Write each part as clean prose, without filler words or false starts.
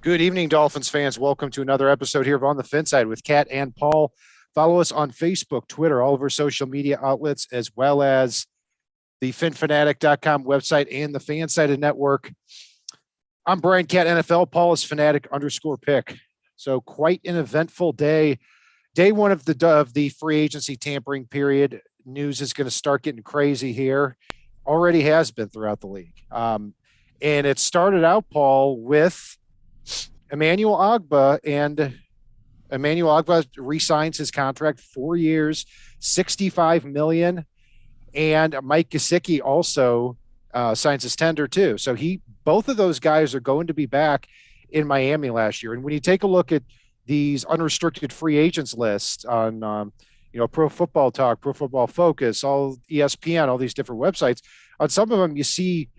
Good evening, Dolphins fans. Welcome to another episode here of On the Fin Side with Kat and Paul. Follow us on Facebook, Twitter, all of our social media outlets, as well as the finfanatic.com website and the Fansided Network. I'm Brian Cat NFL. Paul is fanatic underscore pick. So quite an eventful day. Day one of the free agency tampering period. News is going to start getting crazy here. Already has been throughout the league. And it started out, Paul, with Emmanuel Ogbah, and Emmanuel Ogbah re-signs his contract 4 years, $65 million, and Mike Gesicki also signs his tender too. So both of those guys are going to be back in Miami last year. And when you take a look at these unrestricted free agents list on Pro Football Talk, Pro Football Focus, all ESPN, all these different websites, on some of them you see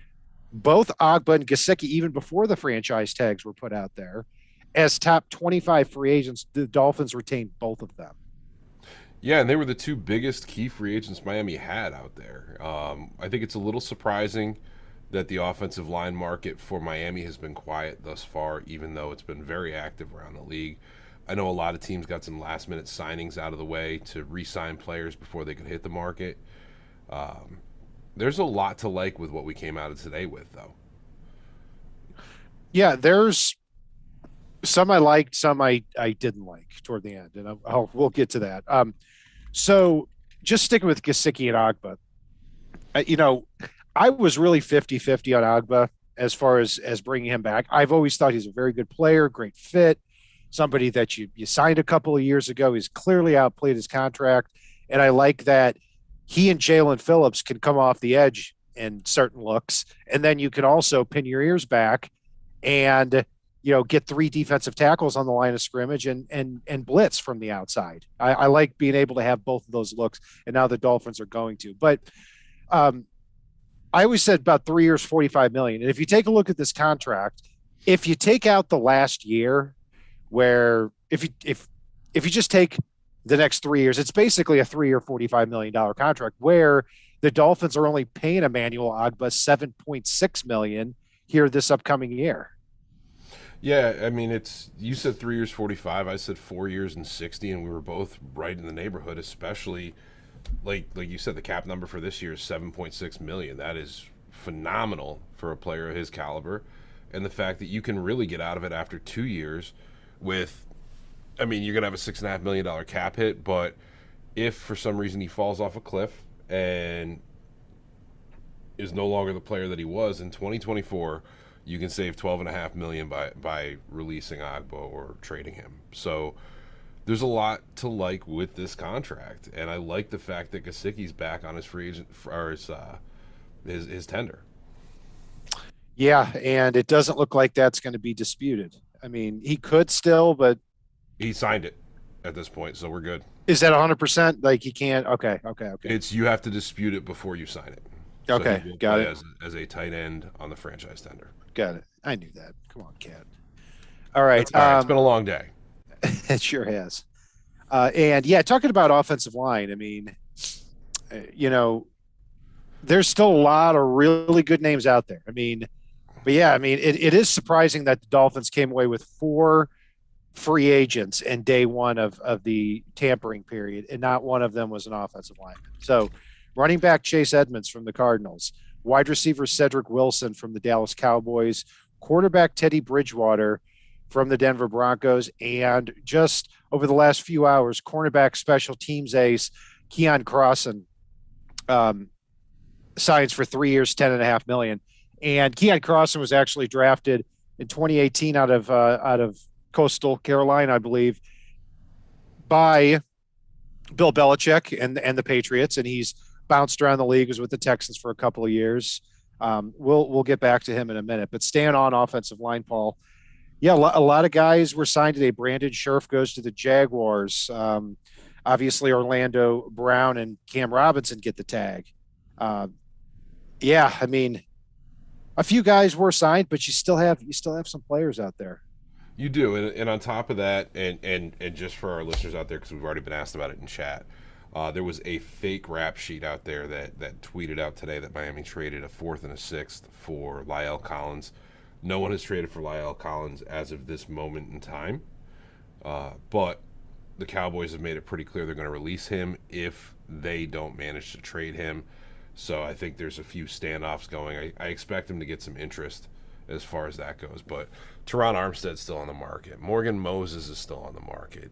both Ogbah and Gesicki, even before the franchise tags were put out there, as top 25 free agents. The Dolphins retained both of them. Yeah, and they were the two biggest key free agents Miami had out there. I think it's a little surprising that the offensive line market for Miami has been quiet thus far, even though it's been very active around the league. I know a lot of teams got some last-minute signings out of the way to re-sign players before they could hit the market. There's a lot to like with what we came out of today with, though. Yeah, there's some I liked, some I didn't like toward the end, and we'll get to that. So just sticking with Gesicki and Ogbah, I was really 50-50 on Ogbah as far as bringing him back. I've always thought he's a very good player, great fit, somebody that you signed a couple of years ago. He's clearly outplayed his contract, and I like that he and Jalen Phillips can come off the edge in certain looks, and then you can also pin your ears back and get three defensive tackles on the line of scrimmage and blitz from the outside. I like being able to have both of those looks, and now the Dolphins are going to. But I always said about 3 years, $45 million. And if you take a look at this contract, if you take out the last year, where if you just take the next 3 years, it's basically a 3-year, $45 million contract, where the Dolphins are only paying Emmanuel Ogbah $7.6 million here this upcoming year. Yeah, I mean, you said 3 years, 45. I said 4 years and 60, and we were both right in the neighborhood. Especially, like you said, the cap number for this year is 7.6 million. That is phenomenal for a player of his caliber, and the fact that you can really get out of it after 2 years with, I mean, you're gonna have a $6.5 million cap hit, but if for some reason he falls off a cliff and is no longer the player that he was in 2024, you can save $12.5 million by releasing Ogbah or trading him. So there's a lot to like with this contract, and I like the fact that Gesicki's back on his free agent or his tender. Yeah, and it doesn't look like that's going to be disputed. I mean, he could still, but He signed it at this point, so we're good. is that 100%? Like he can't? Okay. You have to dispute it before you sign it. So Okay, he will got play it. as a tight end on the franchise tender. Got it. I knew that. Come on, Cat. All right. That's all right. It's been a long day. It sure has. And yeah, talking about offensive line, I mean, there's still a lot of really good names out there. I mean, but yeah, I mean, it is surprising that the Dolphins came away with 4 free agents in day one of the tampering period, and not one of them was an offensive lineman. So running back Chase Edmonds from the Cardinals, wide receiver Cedric Wilson from the Dallas Cowboys, quarterback Teddy Bridgewater from the Denver Broncos, and just over the last few hours, cornerback special teams ace Keon Crossan signs for 3 years, $10.5 million. And Keon Crossan was actually drafted in 2018 out of Coastal Carolina, I believe, by Bill Belichick and the Patriots, and he's bounced around the league. Was with the Texans for a couple of years. We'll get back to him in a minute, but staying on offensive line, Paul. Yeah, a lot of guys were signed today. Brandon Scherf goes to the Jaguars. Obviously, Orlando Brown and Cam Robinson get the tag. Yeah, I mean, a few guys were signed, but you still have some players out there. You do, and on top of that, and just for our listeners out there, because we've already been asked about it in chat, there was a fake rap sheet out there that tweeted out today that Miami traded a 4th and a 6th for La'el Collins. No one has traded for La'el Collins as of this moment in time. But the Cowboys have made it pretty clear they're going to release him if they don't manage to trade him. So I think there's a few standoffs going. I expect him to get some interest as far as that goes. But Teron Armstead's still on the market. Morgan Moses is still on the market.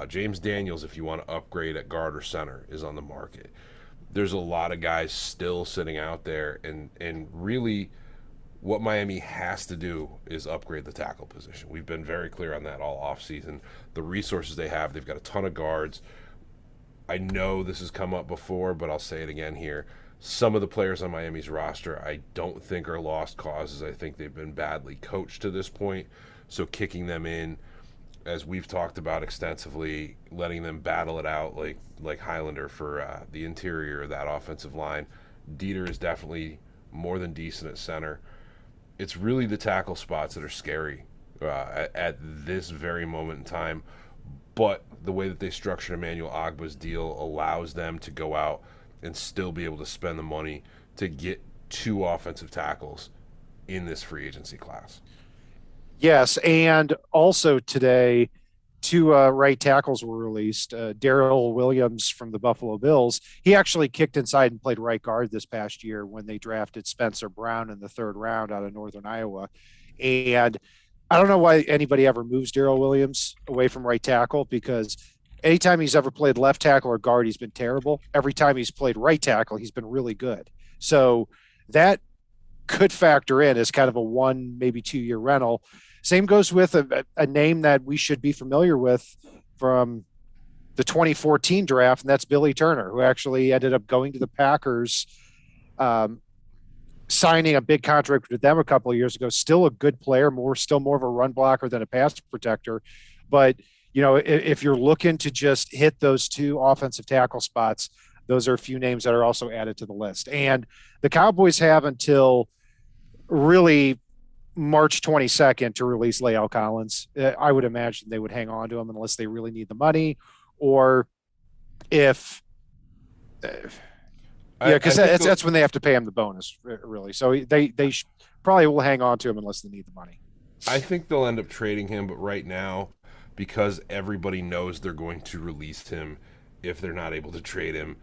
James Daniels, if you want to upgrade at guard or center, is on the market. There's a lot of guys still sitting out there, and really what Miami has to do is upgrade the tackle position. We've been very clear on that all offseason. The resources they have, they've got a ton of guards. I know this has come up before, but I'll say it again here. Some of the players on Miami's roster I don't think are lost causes. I think they've been badly coached to this point. So kicking them in, as we've talked about extensively, letting them battle it out like Highlander for the interior of that offensive line. Dieter is definitely more than decent at center. It's really the tackle spots that are scary at this very moment in time. But the way that they structured Emmanuel Ogba's deal allows them to go out and still be able to spend the money to get 2 offensive tackles in this free agency class. Yes, and also today, 2 right tackles were released. Darrell Williams from the Buffalo Bills. He actually kicked inside and played right guard this past year when they drafted Spencer Brown in the 3rd round out of Northern Iowa. And I don't know why anybody ever moves Darrell Williams away from right tackle, because anytime he's ever played left tackle or guard, he's been terrible. Every time he's played right tackle, he's been really good. So that could factor in as kind of a 1, maybe 2-year rental. Same goes with a name that we should be familiar with from the 2014 draft, and that's Billy Turner, who actually ended up going to the Packers, signing a big contract with them a couple of years ago. Still a good player, still more of a run blocker than a pass protector. But, if you're looking to just hit those 2 offensive tackle spots, those are a few names that are also added to the list. And the Cowboys have until really March 22nd to release La'el Collins. I would imagine they would hang on to him unless they really need the money, or if because that's when they have to pay him the bonus, really. So they probably will hang on to him unless they need the money. I think they'll end up trading him, but right now, because everybody knows they're going to release him if they're not able to trade him,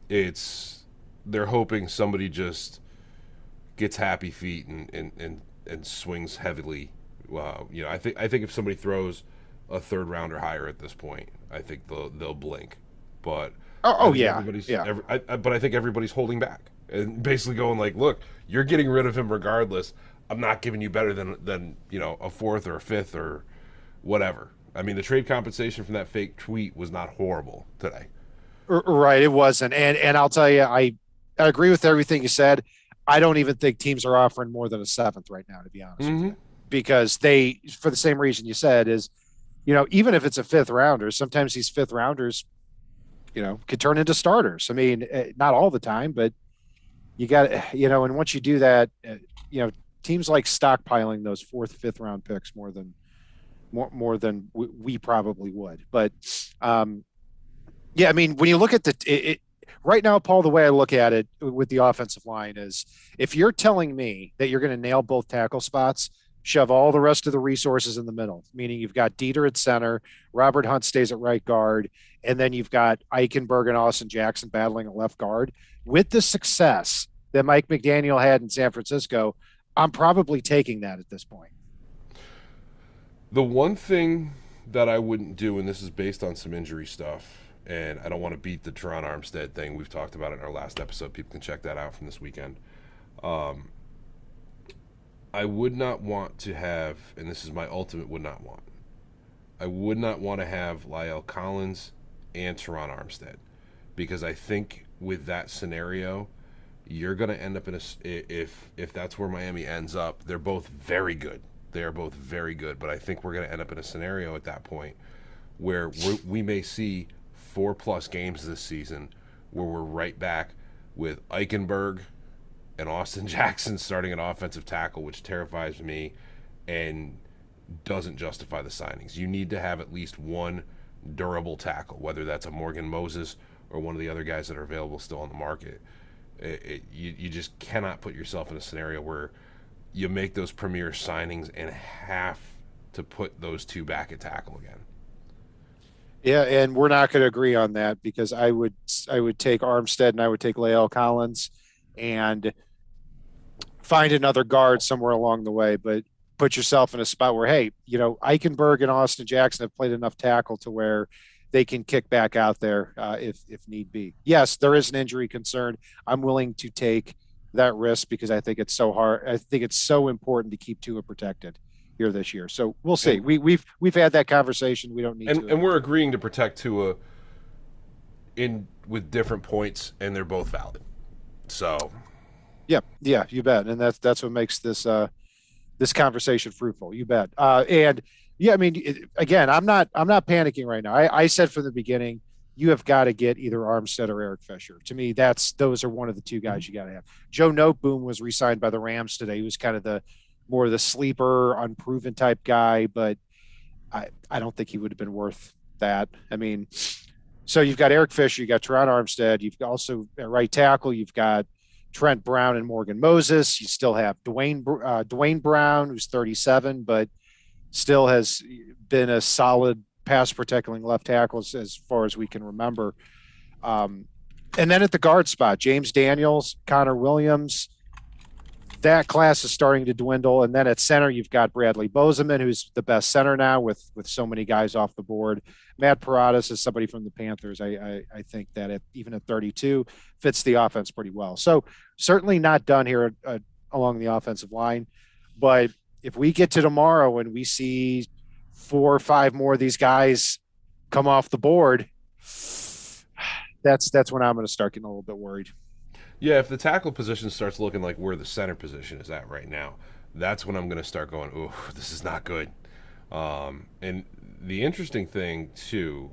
they're hoping somebody just gets happy feet and swings heavily. I think if somebody throws a 3rd round or higher at this point, I think they'll blink. But yeah. But I think everybody's holding back and basically going like, look, you're getting rid of him regardless. I'm not giving you better than a 4th or a 5th or whatever. I mean, the trade compensation from that fake tweet was not horrible today. Right, it wasn't. And I'll tell you, I agree with everything you said. I don't even think teams are offering more than a 7th right now, to be honest with you, because they, for the same reason you said, is, even if it's a 5th rounder, sometimes these 5th rounders, could turn into starters. I mean, not all the time, but you got, and once you do that, teams like stockpiling those 4th, 5th round picks more than we probably would. But I mean, when you look at right now, Paul, the way I look at it with the offensive line is, if you're telling me that you're going to nail both tackle spots, shove all the rest of the resources in the middle, meaning you've got Dieter at center, Robert Hunt stays at right guard, and then you've got Eichenberg and Austin Jackson battling at left guard. With the success that Mike McDaniel had in San Francisco, I'm probably taking that at this point. The one thing that I wouldn't do, and this is based on some injury stuff, and I don't want to beat the Teron Armstead thing. We've talked about it in our last episode. People can check that out from this weekend. I would not want to have, and this is my ultimate would not want, I would not want to have La'el Collins and Teron Armstead, because I think with that scenario, you're going to end up in if that's where Miami ends up, they're both very good. They are both very good, but I think we're going to end up in a scenario at that point where we may see 4+ games this season where we're right back with Eichenberg and Austin Jackson starting an offensive tackle, which terrifies me and doesn't justify the signings. You need to have at least one durable tackle, whether that's a Morgan Moses or one of the other guys that are available still on the market. You just cannot put yourself in a scenario where you make those premier signings and have to put those two back at tackle again. Yeah, and we're not going to agree on that because I would take Armstead and I would take Lael Collins and find another guard somewhere along the way, but put yourself in a spot where, hey, Eichenberg and Austin Jackson have played enough tackle to where they can kick back out there if need be. Yes, there is an injury concern. I'm willing to take that risk because I think it's so hard. I think it's so important to keep Tua protected here this year. So we'll see. And, we've had that conversation. We don't need to. And we're agreeing to protect Tua with different points, and they're both valid. So yeah, you bet. And that's what makes this this conversation fruitful. You bet. And yeah, I mean, again, I'm not panicking right now. I said from the beginning, you have got to get either Armstead or Eric Fisher. To me, those are one of the two guys you got to have. Joe Noteboom was re-signed by the Rams today. He was kind of more of the sleeper, unproven type guy, but I don't think he would have been worth that. I mean, so you've got Eric Fisher, you got Teron Armstead, you've also at right tackle, you've got Trent Brown and Morgan Moses. You still have Dwayne Brown, who's 37, but still has been a solid pass protecting left tackle as far as we can remember. And then at the guard spot, James Daniels, Connor Williams, that class is starting to dwindle. And then at center, you've got Bradley Bozeman, who's the best center now with so many guys off the board. Matt Paradas is somebody from the Panthers. I think that even at 32 fits the offense pretty well. So certainly not done here along the offensive line. But if we get to tomorrow and we see 4 or 5 more of these guys come off the board, that's when I'm going to start getting a little bit worried. Yeah, if the tackle position starts looking like where the center position is at right now, that's when I'm going to start going, ooh, this is not good. And the interesting thing, too,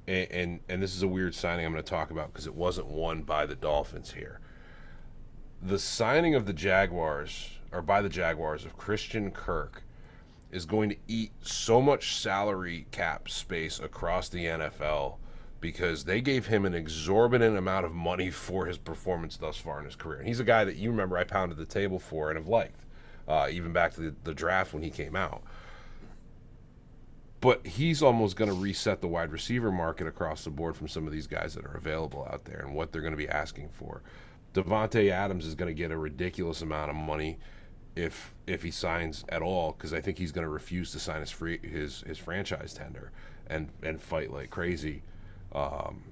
and this is a weird signing I'm going to talk about because it wasn't won by the Dolphins here. The signing of the Jaguars, or by the Jaguars, of Christian Kirk is going to eat so much salary cap space across the NFL because they gave him an exorbitant amount of money for his performance thus far in his career. And he's a guy that you remember I pounded the table for and have liked, even back to the draft when he came out. But he's almost going to reset the wide receiver market across the board from some of these guys that are available out there and what they're going to be asking for. Devontae Adams is going to get a ridiculous amount of money if he signs at all, because I think he's going to refuse to sign his franchise tender and fight like crazy. And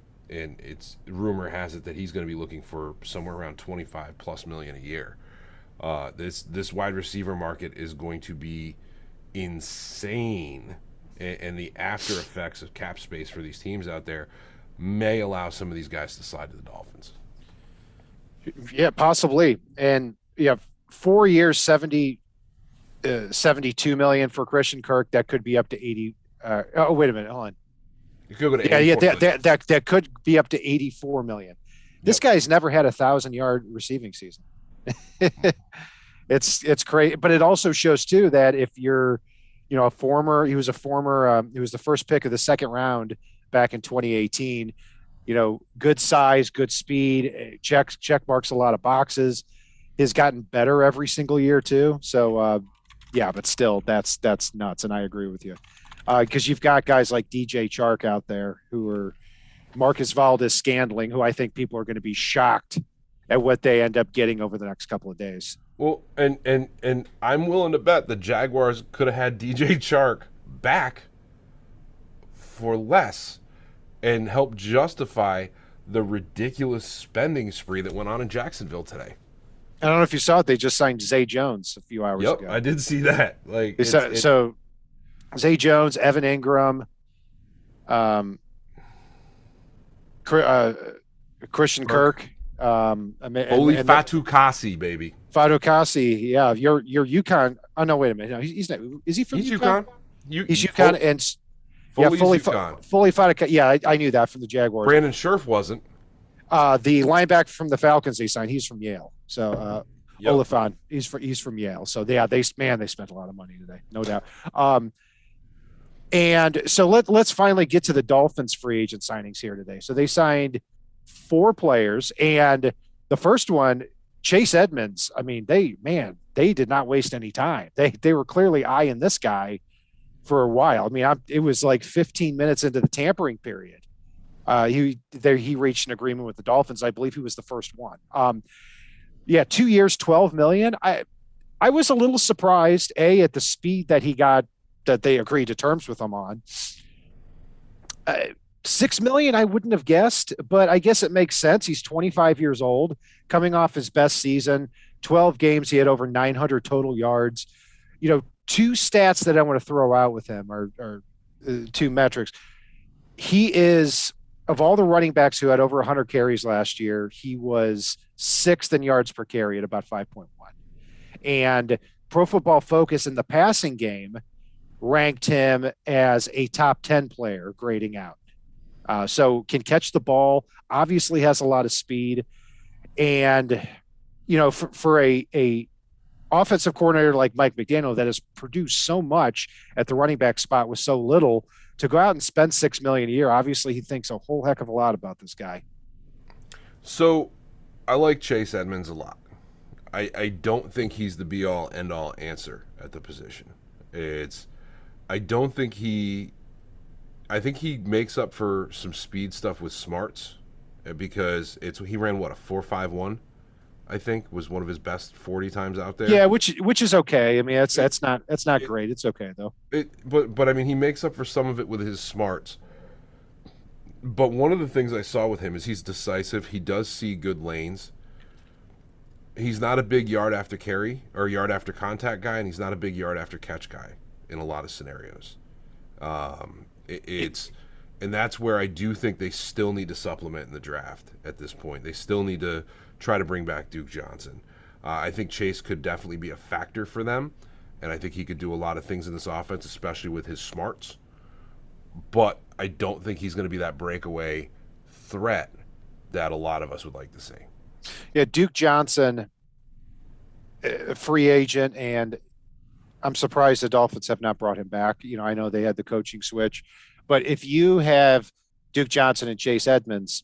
rumor has it that he's going to be looking for somewhere around $25+ million a year. This wide receiver market is going to be insane, and the after effects of cap space for these teams out there may allow some of these guys to slide to the Dolphins. Yeah, possibly. And 4 years, 72 million for Christian Kirk. That could be up to 80. Oh, wait a minute. Hold on. You could go to that could be up to 84 million. This guy's never had 1,000-yard receiving season. It's crazy, but it also shows too that if you're, he was the first pick of the second round back in 2018. Good size, good speed, check marks a lot of boxes. Has gotten better every single year too. So but still, that's nuts, and I agree with you. Because you've got guys like DJ Chark out there who are Marcus Valdez-Scantling, who I think people are going to be shocked at what they end up getting over the next couple of days. Well, and I'm willing to bet the Jaguars could have had DJ Chark back for less and help justify the ridiculous spending spree that went on in Jacksonville today. I don't know if you saw it. They just signed Zay Jones a few hours ago. Yep, I did see that. So Zay Jones, Evan Ingram, Christian Kirk, Oli Fatukasi, baby. Fatukasi, yeah. Your UConn. Oh no, wait a minute. No, he's not. Is he from UConn? He's UConn and fully Fatukasi. Yeah, I knew that from the Jaguars. Brandon Scherf wasn't. The linebacker from the Falcons they signed. He's from Yale. So Olafon, he's from Yale. So yeah, they spent a lot of money today, no doubt. And so let's finally get to the Dolphins free agent signings here today. So they signed 4 players, and the first one, Chase Edmonds, I mean, they did not waste any time. They were clearly eyeing this guy for a while. I mean, it was like 15 minutes into the tampering period. He reached an agreement with the Dolphins. I believe he was the first one. Yeah, 2 years, 12 million. I was a little surprised, at the speed that he got, that they agreed to terms with him on. 6 million, I wouldn't have guessed, but I guess it makes sense. He's 25 years old, coming off his best season, 12 games. He had over 900 total yards. Two stats that I want to throw out with him are two metrics. He is, of all the running backs who had over 100 carries last year, he was sixth in yards per carry at about 5.1. And Pro Football Focus in the passing game ranked him as a top 10 player grading out. So can catch the ball, obviously has a lot of speed. And, for a offensive coordinator like Mike McDaniel that has produced so much at the running back spot with so little, to go out and spend $6 million a year, obviously he thinks a whole heck of a lot about this guy. So I like Chase Edmonds a lot. I don't think he's the be-all, end-all answer at the position. I think he makes up for some speed stuff with smarts, because he ran a 4.51, I think, was one of his best 40 times out there. Yeah, which is okay. I mean, that's not great. It's okay though. But I mean, he makes up for some of it with his smarts. But one of the things I saw with him is he's decisive. He does see good lanes. He's not a big yard after carry or yard after contact guy, and he's not a big yard after catch guy in a lot of scenarios. And that's where I do think they still need to supplement in the draft at this point. They still need to try to bring back Duke Johnson. I think Chase could definitely be a factor for them, and I think he could do a lot of things in this offense, especially with his smarts. But I don't think he's going to be that breakaway threat that a lot of us would like to see. Yeah, Duke Johnson, free agent, and I'm surprised the Dolphins have not brought him back. I know they had the coaching switch, but if you have Duke Johnson and Chase Edmonds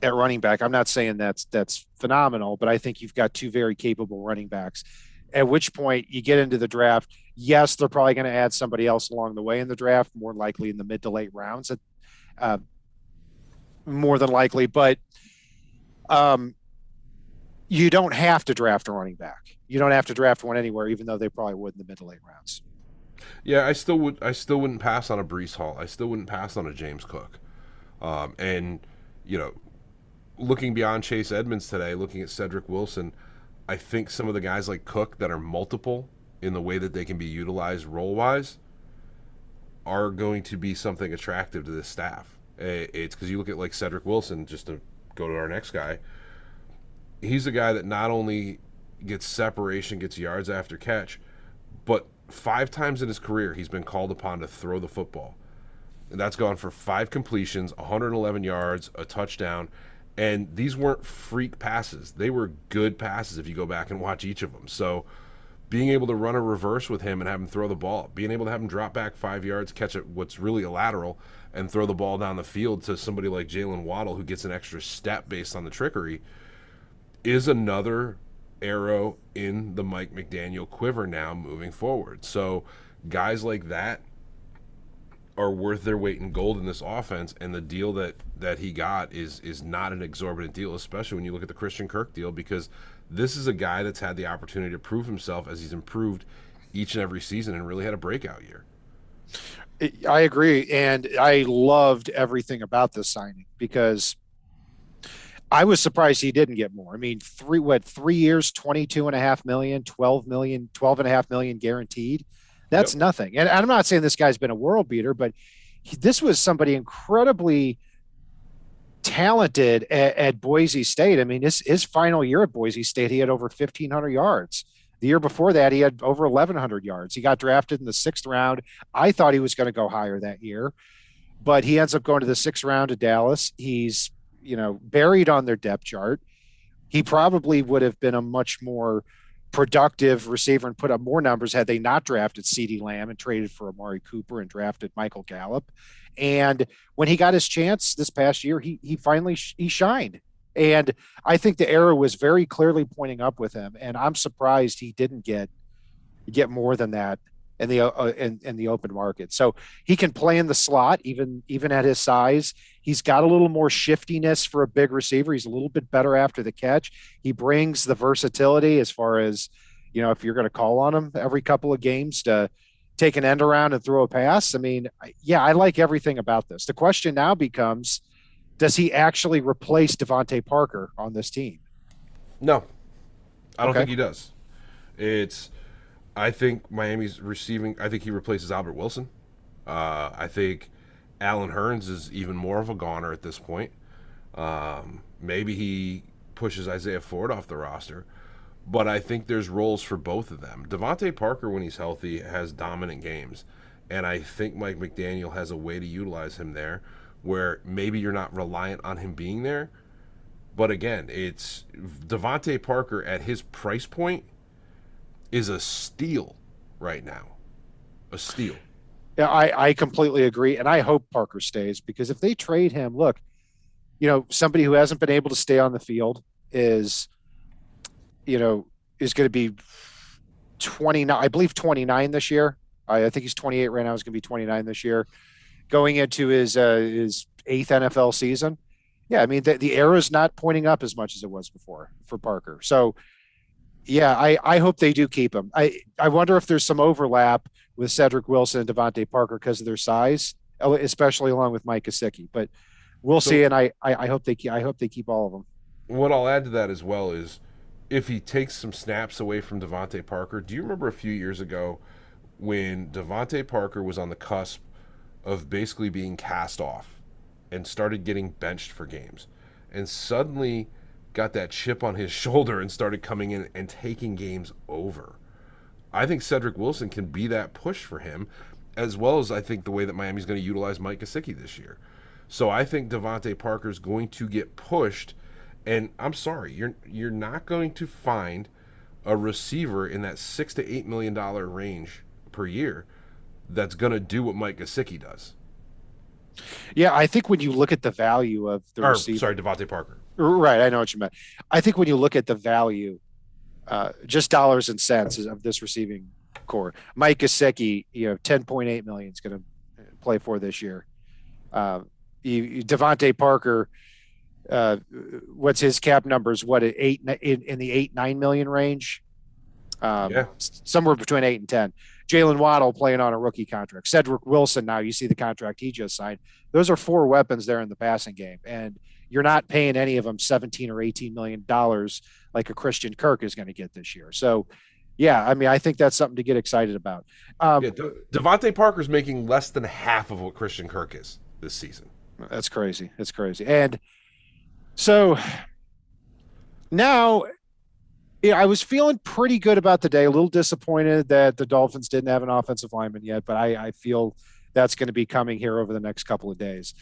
at running back, I'm not saying that's phenomenal, but I think you've got two very capable running backs. At which point you get into the draft. Yes, they're probably going to add somebody else along the way in the draft, more likely in the mid to late rounds, more than likely. But you don't have to draft a running back. You don't have to draft one anywhere, even though they probably would in the mid to late rounds. Yeah, I still wouldn't pass on a Breece Hall. I still wouldn't pass on a James Cook. And looking beyond Chase Edmonds today, looking at Cedric Wilson, I think some of the guys like Cook that are multiple in the way that they can be utilized role-wise are going to be something attractive to this staff. It's because you look at like Cedric Wilson, just to go to our next guy, he's a guy that not only gets separation, gets yards after catch, but 5 times in his career he's been called upon to throw the football. And that's gone for 5 completions, 111 yards, a touchdown. And these weren't freak passes. They were good passes if you go back and watch each of them. So being able to run a reverse with him and have him throw the ball, being able to have him drop back 5 yards, catch it what's really a lateral, and throw the ball down the field to somebody like Jalen Waddle who gets an extra step based on the trickery is another arrow in the Mike McDaniel quiver now moving forward. So guys like that are worth their weight in gold in this offense, and the deal that he got is not an exorbitant deal, especially when you look at the Christian Kirk deal, because this is a guy that's had the opportunity to prove himself as he's improved each and every season and really had a breakout year. I agree, and I loved everything about this signing because I was surprised he didn't get more. I mean, 3 years, 22.5 million, 12 million, 12.5 million guaranteed. That's nothing. And I'm not saying this guy's been a world beater, but this was somebody incredibly talented at Boise State. I mean, his final year at Boise State, he had over 1,500 yards. The year before that, he had over 1,100 yards. He got drafted in the 6th round. I thought he was going to go higher that year, but he ends up going to the 6th round to Dallas. He's, buried on their depth chart. He probably would have been a much more productive receiver and put up more numbers had they not drafted CeeDee Lamb and traded for Amari Cooper and drafted Michael Gallup. And when he got his chance this past year, he finally he shined. And I think the arrow was very clearly pointing up with him, and I'm surprised he didn't get more than that in the open market. So he can play in the slot even at his size. He's got a little more shiftiness for a big receiver. He's a little bit better after the catch. He brings the versatility as far as, if you're going to call on him every couple of games to take an end around and throw a pass. I mean, yeah, I like everything about this. The question now becomes, does he actually replace Devontae Parker on this team? No, I don't Okay. think he does. I think Miami's receiving. I think he replaces Albert Wilson. I think Allen Hurns is even more of a goner at this point. Maybe he pushes Isaiah Ford off the roster. But I think there's roles for both of them. Devontae Parker, when he's healthy, has dominant games. And I think Mike McDaniel has a way to utilize him there where maybe you're not reliant on him being there. But again, it's Devontae Parker at his price point is a steal right now. A steal. Yeah, I completely agree. And I hope Parker stays, because if they trade him, look, somebody who hasn't been able to stay on the field is going to be 29, I believe 29 this year. I think he's 28 right now. He's going to be 29 this year, going into his eighth NFL season. Yeah, I mean, the arrow's not pointing up as much as it was before for Parker. So, yeah, I hope they do keep him. I wonder if there's some overlap with Cedric Wilson and Devontae Parker because of their size, especially along with Mike Gesicki. But we'll see, and I hope they keep all of them. What I'll add to that as well is if he takes some snaps away from Devontae Parker, do you remember a few years ago when Devontae Parker was on the cusp of basically being cast off and started getting benched for games and suddenly got that chip on his shoulder and started coming in and taking games over? I think Cedric Wilson can be that push for him, as well as I think the way that Miami's going to utilize Mike Gesicki this year. So I think Devontae Parker's going to get pushed. And I'm sorry, you're not going to find a receiver in that $6 to $8 million range per year that's going to do what Mike Gesicki does. Yeah, I think when you look at the value of the receiver, sorry, Devontae Parker. Right, I know what you meant. I think when you look at the value, just dollars and cents of this receiving core, Mike Gesicki, $10.8 million is going to play for this year. Devontae Parker. What's his cap numbers? What, eight in the 8-9 million range? Somewhere between 8 and 10. Jalen Waddle playing on a rookie contract. Cedric Wilson, now you see the contract he just signed. Those are four weapons there in the passing game, and you're not paying any of them $17 or $18 million like a Christian Kirk is going to get this year. So, yeah, I mean, I think that's something to get excited about. Devontae Parker's making less than half of what Christian Kirk is this season. That's crazy. It's crazy. And so now, I was feeling pretty good about the day, a little disappointed that the Dolphins didn't have an offensive lineman yet, but I feel that's going to be coming here over the next couple of days.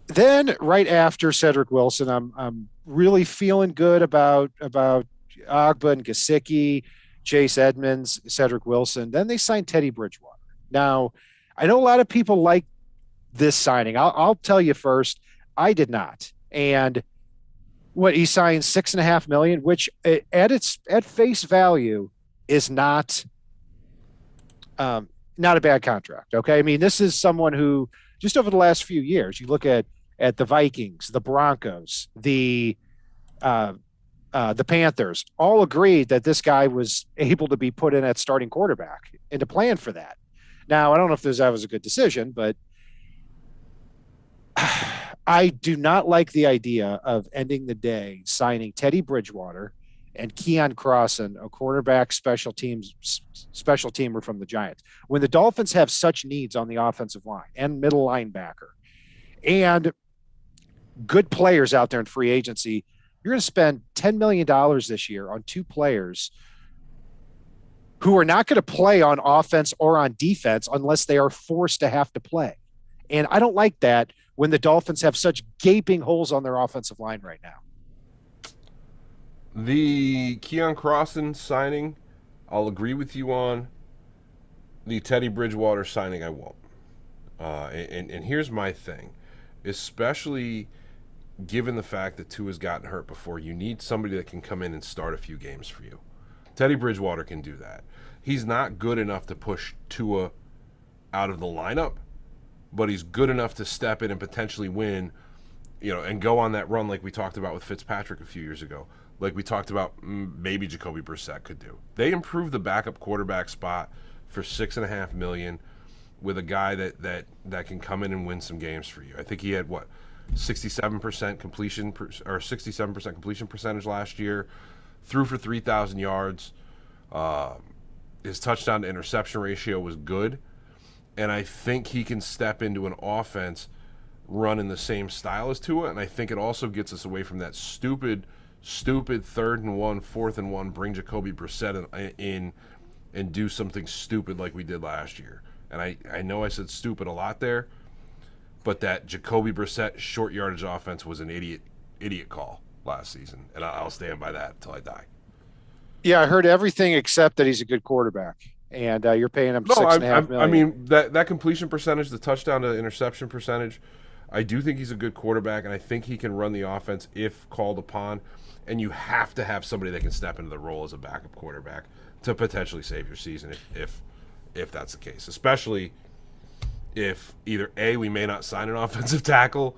Then right after Cedric Wilson, I'm really feeling good about Agba and Gesicki, Chase Edmonds, Cedric Wilson. Then they signed Teddy Bridgewater. Now, I know a lot of people like this signing. I'll tell you first, I did not. And what he signed $6.5 million, which at face value is not a bad contract. Okay. I mean, this is someone who just over the last few years, you look at the Vikings, the Broncos, the Panthers, all agreed that this guy was able to be put in at starting quarterback and to plan for that. Now, I don't know if that was a good decision, but I do not like the idea of ending the day signing Teddy Bridgewater and Keon Crossan, a quarterback special teamer from the Giants, when the Dolphins have such needs on the offensive line and middle linebacker and good players out there in free agency. You're going to spend $10 million this year on two players who are not going to play on offense or on defense unless they are forced to have to play. And I don't like that when the Dolphins have such gaping holes on their offensive line right now. The Keon Crossan signing, I'll agree with you on. The Teddy Bridgewater signing, I won't. And here's my thing. Especially given the fact that Tua's gotten hurt before, you need somebody that can come in and start a few games for you. Teddy Bridgewater can do that. He's not good enough to push Tua out of the lineup, but he's good enough to step in and potentially win, and go on that run like we talked about with Fitzpatrick a few years ago, like we talked about maybe Jacoby Brissett could do. They improved the backup quarterback spot for $6.5 million with a guy that can come in and win some games for you. I think he had 67% completion or 67% completion percentage last year, threw for 3,000 yards. His touchdown to interception ratio was good, and I think he can step into an offense running the same style as Tua, and I think it also gets us away from that stupid 3rd and 1, 4th and 1, bring Jacoby Brissett in and do something stupid like we did last year. And I know I said stupid a lot there, but that Jacoby Brissett short yardage offense was an idiot call last season, and I'll stand by that until I die. Yeah, I heard everything except that he's a good quarterback, and you're paying him $6.5 million. I mean that completion percentage, the touchdown to interception percentage, I do think he's a good quarterback, and I think he can run the offense if called upon. And you have to have somebody that can step into the role as a backup quarterback to potentially save your season if that's the case, especially if either A, we may not sign an offensive tackle,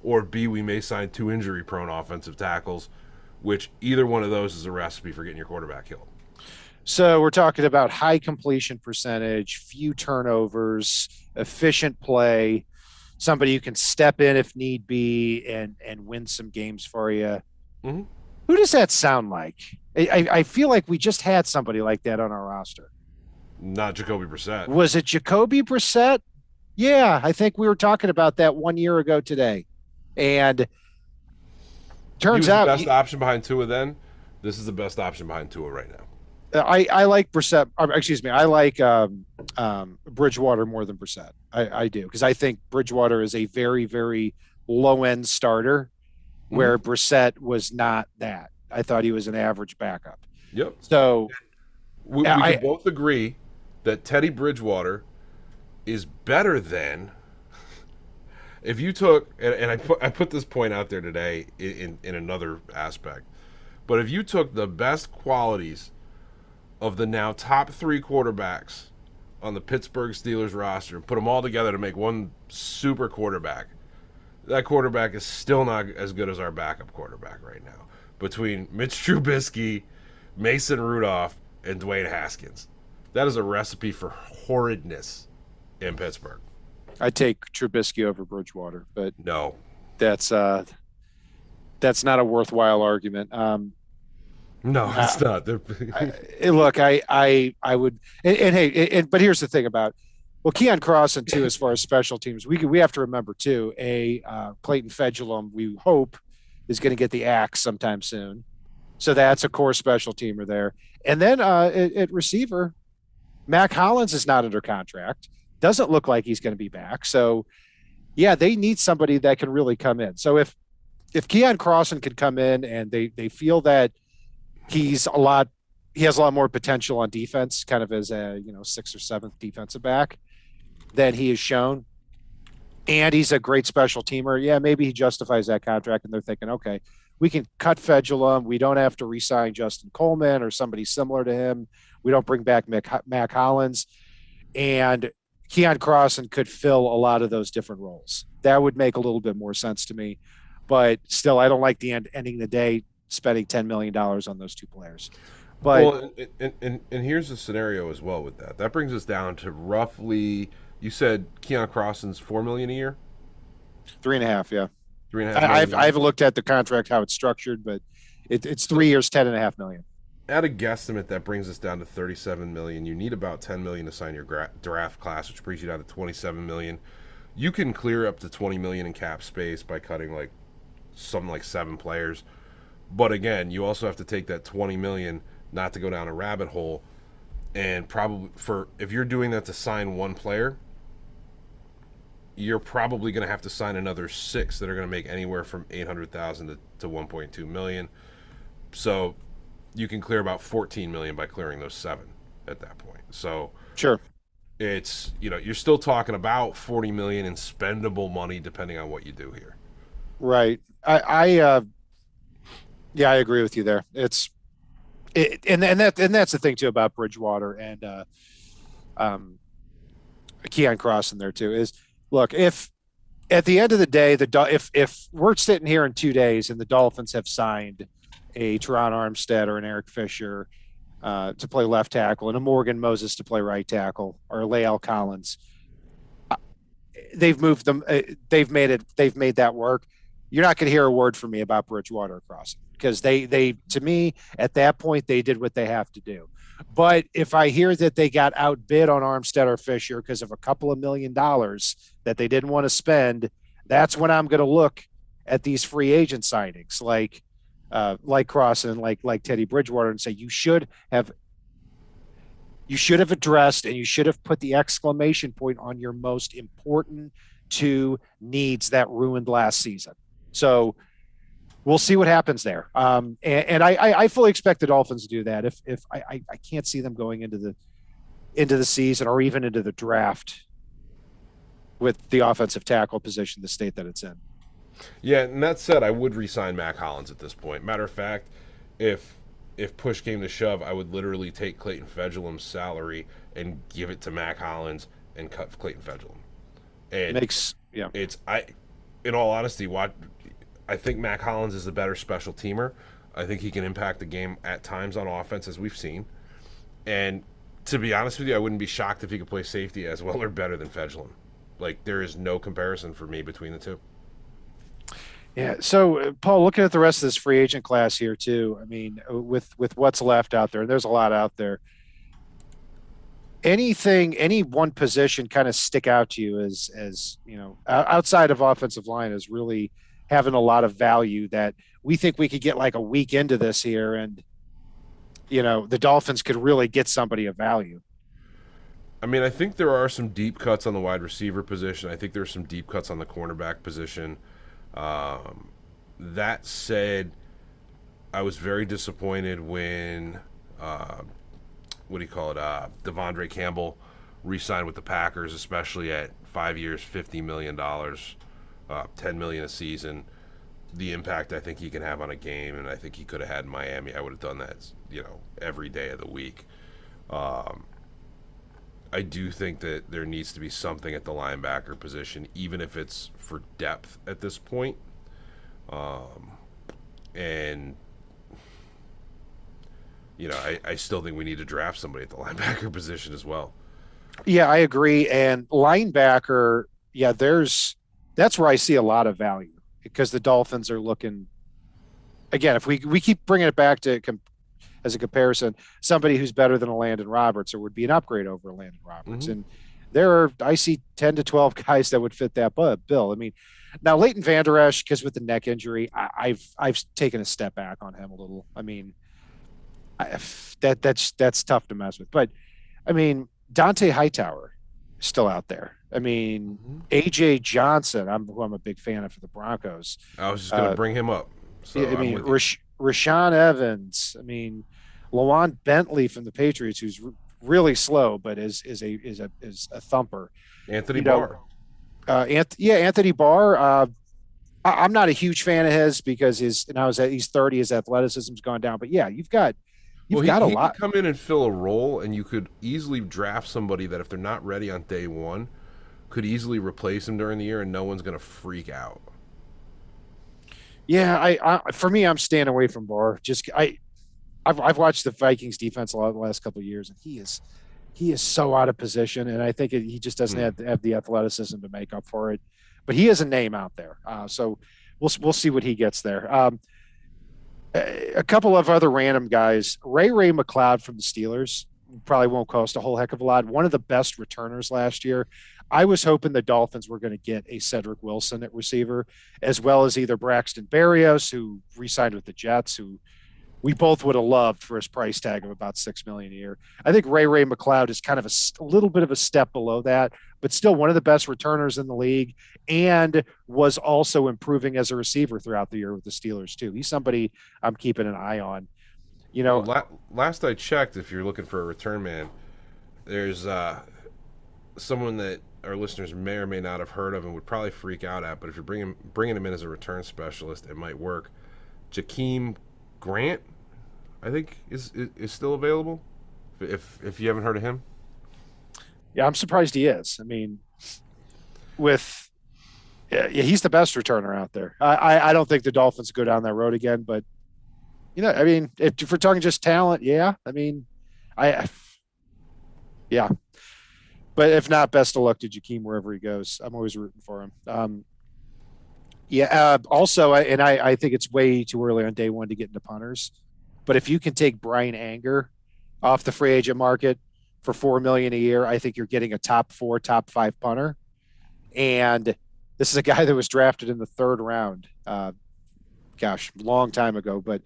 or B, we may sign 2 injury-prone offensive tackles, which either one of those is a recipe for getting your quarterback killed. So we're talking about high completion percentage, few turnovers, efficient play, somebody who can step in if need be and win some games for you. Mm-hmm. Who does that sound like? I feel like we just had somebody like that on our roster. Not Jacoby Brissett. Was it Jacoby Brissett? Yeah, I think we were talking about that 1 year ago today. And turns out the best option behind Tua then. This is the best option behind Tua right now. I like Brissett. Excuse me. I like Bridgewater more than Brissett. I do, because I think Bridgewater is a very, very low-end starter, where Brissett was not that. I thought he was an average backup. Yep. So we can both agree that Teddy Bridgewater is better than, if you took, and I put this point out there today in another aspect, but if you took the best qualities of the now top 3 quarterbacks on the Pittsburgh Steelers roster and put them all together to make one super quarterback, that quarterback is still not as good as our backup quarterback right now. Between Mitch Trubisky, Mason Rudolph, and Dwayne Haskins, that is a recipe for horridness in Pittsburgh. I take Trubisky over Bridgewater, but no, that's not a worthwhile argument. No, it's not. Look, I would, and hey, but here's the thing about, well, Keon Crossan too, as far as special teams, we have to remember too, Clayton Fedulum, we hope, is going to get the axe sometime soon. So that's a core special teamer there. And then at receiver, Mac Hollins is not under contract. Doesn't look like he's going to be back. So yeah, they need somebody that can really come in. So if Keon Crossan can come in and they feel that he has a lot more potential on defense, kind of as a 6th or 7th defensive back than he has shown, and he's a great special teamer, yeah, maybe he justifies that contract, and they're thinking, okay, we can cut Fedulum, we don't have to re-sign Justin Coleman or somebody similar to him, we don't bring back Mac Hollins, and Keon Crossan could fill a lot of those different roles. That would make a little bit more sense to me, but still, I don't like the ending the day spending $10 million on those 2 players. But well, and here's the scenario as well with that. That brings us down to roughly, you said Keon Crossan's $4 million a year? 3.5, yeah. 3.5. I haven't looked at the contract, how it's structured, but it's 3 years, $10.5 million. At a guesstimate, that brings us down to $37 million. You need about $10 million to sign your draft class, which brings you down to $27 million. You can clear up to $20 million in cap space by cutting something like 7 players. But again, you also have to take that $20 million not to go down a rabbit hole, and probably if you're doing that to sign 1 player, you're probably going to have to sign another 6 that are going to make anywhere from $800,000 to $1.2 million. So you can clear about $14 million by clearing those 7 at that point. So sure, it's you're still talking about $40 million in spendable money depending on what you do here. Right. Yeah, I agree with you there. And that's the thing too about Bridgewater and um, Keon Cross in there too is look if at the end of the day if we're sitting here in 2 days and the Dolphins have signed a Teron Armstead or an Eric Fisher to play left tackle and a Morgan Moses to play right tackle or Lael Collins, they've moved them. They've made it. They've made that work. You're not going to hear a word from me about Bridgewater Crossing because they to me at that point they did what they have to do. But if I hear that they got outbid on Armstead or Fisher because of a couple of $1 million that they didn't want to spend, that's when I'm going to look at these free agent signings like Crossing, like Teddy Bridgewater, and say you should have addressed and you should have put the exclamation point on your most important two needs that ruined last season. So we'll see what happens there. And I fully expect the Dolphins to do that. If I can't see them going into the season or even into the draft with the offensive tackle position, the state that it's in. Yeah, and that said, I would re-sign Mac Hollins at this point. Matter of fact, if if push came to shove, I would literally take Clayton Fejelem's salary and give it to Mac Hollins and cut Clayton Fejelem. And Makes yeah. in all honesty, I think Mac Hollins is a better special teamer. I think he can impact the game at times on offense, as we've seen. And to be honest with you, I wouldn't be shocked if he could play safety as well or better than Fejelim. Like, there is no comparison for me between the two. Yeah. So, Paul, looking at the rest of this free agent class here too. I mean, with what's left out there, and there's a lot out there. Any one position kind of stick out to you as outside of offensive line is really having a lot of value that we think we could get like a week into this here, and the Dolphins could really get somebody of value. I mean, I think there are some deep cuts on the wide receiver position. I think there's some deep cuts on the cornerback position. That said, I was very disappointed when what do you call it? Devondre Campbell re-signed with the Packers, especially at 5 years, $50 million, $10 million a season. The impact I think he can have on a game, and I think he could have had in Miami. I would have done that, every day of the week. I do think that there needs to be something at the linebacker position, even if it's for depth at this point. And I still think we need to draft somebody at the linebacker position as well. Yeah, I agree. And linebacker, yeah, that's where I see a lot of value because the Dolphins are looking again. If we keep bringing it back to as a comparison, somebody who's better than a Landon Roberts or would be an upgrade over a Landon Roberts. Mm-hmm. And I see 10 to 12 guys that would fit that bill. I mean, now Leighton Vander Esch, because with the neck injury, I've taken a step back on him a little. I mean, that's tough to mess with. But I mean, Dante Hightower is still out there. I mean, Mm-hmm. AJ Johnson, who I'm a big fan of for the Broncos. I was just going to bring him up. So I mean, I'm with you. Rashawn Evans. I mean, Lawan Bentley from the Patriots, who's really slow but is a thumper. Anthony You know, Barr. Anthony Barr. I'm not a huge fan of his because he's 30, his athleticism's gone down. But yeah, Well, you've got a he could lot. come in and fill a role, and you could easily draft somebody that if they're not ready on day one, could easily replace him during the year, and no one's going to freak out. Yeah, for me, I'm staying away from Barr. I've watched the Vikings defense a lot the last couple of years, and he is so out of position, and I think he just doesn't have the athleticism to make up for it. But he is a name out there, so we'll see what he gets there. A couple of other random guys, Ray McLeod from the Steelers probably won't cost a whole heck of a lot. One of the best returners last year. I was hoping the Dolphins were going to get a Cedric Wilson at receiver, as well as either Braxton Berrios, who re-signed with the Jets, who we both would have loved for his price tag of about $6 million a year. I think Ray McLeod is kind of a little bit of a step below that, but still one of the best returners in the league, and was also improving as a receiver throughout the year with the Steelers too. He's somebody I'm keeping an eye on. You Well, know, last I checked, if you're looking for a return man, there's someone that our listeners may or may not have heard of and would probably freak out at, but if you're bringing him in as a return specialist, it might work. Jakeem Grant, I think, is still available. If you haven't heard of him, Yeah, I'm surprised he is. I mean, he's the best returner out there. I don't think the Dolphins go down that road again, but I mean, if we're talking just talent, yeah. I mean, yeah. But if not, best of luck to Jakeem wherever he goes. I'm always rooting for him. Also, I think it's way too early on day one to get into punters. But if you can take Brian Anger off the free agent market for $4 million a year, I think you're getting a top 4, top 5 punter. And this is a guy that was drafted in the 3rd round. Long time ago. But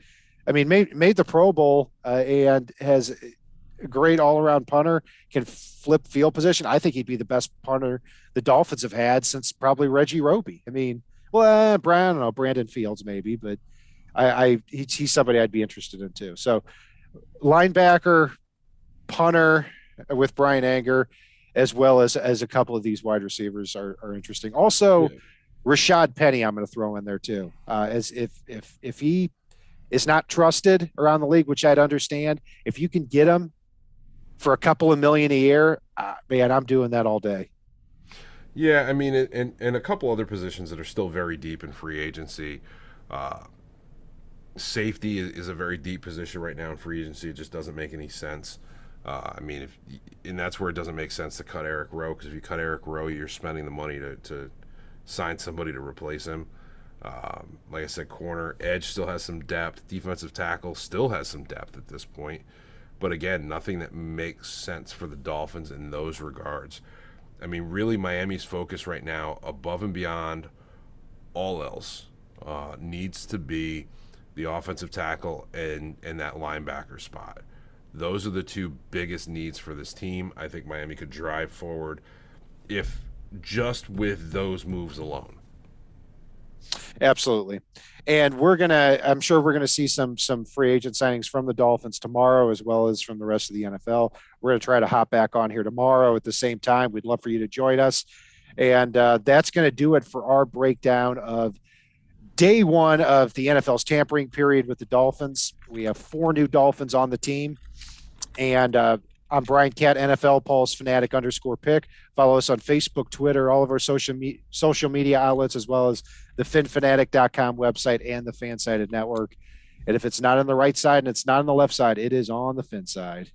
I mean, made the Pro Bowl and has a great all-around punter, can flip field position. I think he'd be the best punter the Dolphins have had since probably Reggie Roby. I mean, well, Brian, I don't know, Brandon Fields maybe, but he's somebody I'd be interested in too. So linebacker, punter with Brian Anger, as well as a couple of these wide receivers are interesting. Also, Rashad Penny, I'm going to throw in there too. As if he is not trusted around the league, which I'd understand, if you can get him for a couple of million a year, man, I'm doing that all day. Yeah, I mean, and a couple other positions that are still very deep in free agency. Safety is a very deep position right now in free agency. It just doesn't make any sense. I mean, and that's where it doesn't make sense to cut Eric Rowe, because if you cut Eric Rowe, you're spending the money to sign somebody to replace him. Like I said, corner, edge still has some depth. Defensive tackle still has some depth at this point. But again, nothing that makes sense for the Dolphins in those regards. I mean, really, Miami's focus right now, above and beyond all else, needs to be the offensive tackle and that linebacker spot. Those are the 2 biggest needs for this team. I think Miami could drive forward if just with those moves alone. Absolutely. And I'm sure we're going to see some free agent signings from the Dolphins tomorrow, as well as from the rest of the NFL. We're going to try to hop back on here tomorrow at the same time. We'd love for you to join us. And that's going to do it for our breakdown of day 1 of the NFL's tampering period with the Dolphins. We have 4 new Dolphins on the team. And I'm Brian Cat, NFL, Paul's Fanatic _pick. Follow us on Facebook, Twitter, all of our social media outlets, as well as the finfanatic.com website and the Fansided Network. And if it's not on the right side and it's not on the left side, it is on the Fin side.